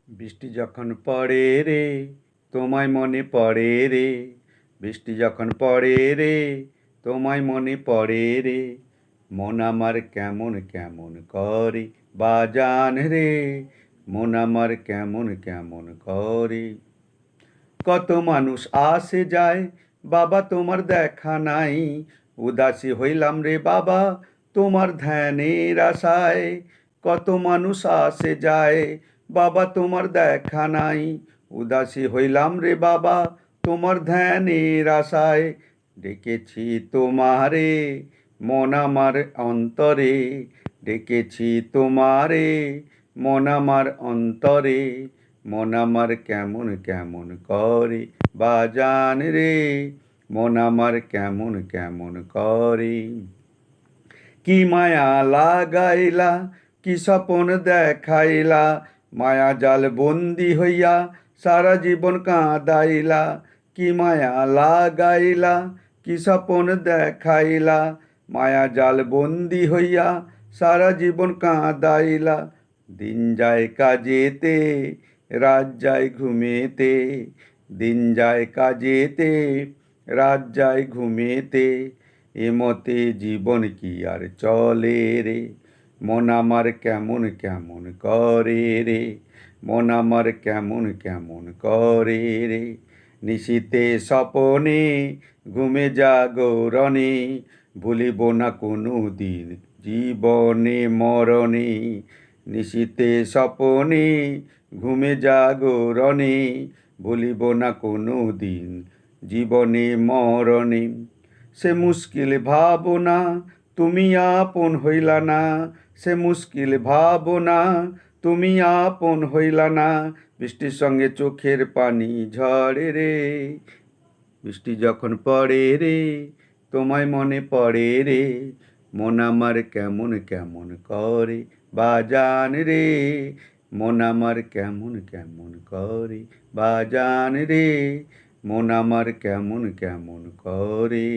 বৃষ্টি যখন পড়ে রে তোমায় মনে পড়ে রে, বৃষ্টি যখন পড়ে রে তোমায় মনে পড়ে রে, মন আমার কেমন কেমন করে বাজান রে, মন আমার কেমন কেমন করে। কত মানুষ আসে যায় বাবা তোমার দেখা নাই, উদাসী হইলাম রে বাবা তোমার ধ্যানের আশায়। কত মানুষ আসে যায় বাবা তোমার দেখা নাই, উদাসী হইলাম রে বাবা তোমার ধ্যানের আশায়। ডেকেছি তোমারে মন আমার অন্তরে, ডেকেছি তোমারে মন আমার অন্তরে, মন আমার কেমন কেমন করে বাজান রে, মন আমার কেমন কেমন করে। কি মায়া লাগাইলা কি স্বপন দেখাইলা, মায়া জাল বন্দি হইয়া সারা জীবন কাঁদাইলা। কি মায়া লাগাইলা কি স্বপন দেখাইলা, মায়া জাল বন্দি হইয়া সারা জীবন কাঁদাইলা। দিন যায় কাজেতে রাত যায় ঘুমেতে, দিন যায় কাজেতে রাত যায় ঘুমেতে, এমতে জীবন কি আর চলে রে, মন আমার কেমন কেমন করে রে, মন আমার কেমন কেমন করে রে। নিশীতে স্বপনে ঘুমে জাগরণে, ভুলিব না কোনো দিন জীবনে মরণে। নিশীতে স্বপনে ঘুমে জাগরণে, ভুলিব না কোনো দিন জীবনে মরণে। সে মুশকিল ভাবনা তুমি আপন হইলা না, সে মুশকিল ভাবনা তুমি আপন হইলা না। বৃষ্টির সঙ্গে চোখের পানি ঝরে রে, বৃষ্টি যখন পড়ে রে তোমায় মনে পড়ে রে, মন আমার কেমন কেমন করে বাজান রে, মন আমার কেমন কেমন করে বাজান রে, মন আমার কেমন কেমন করে।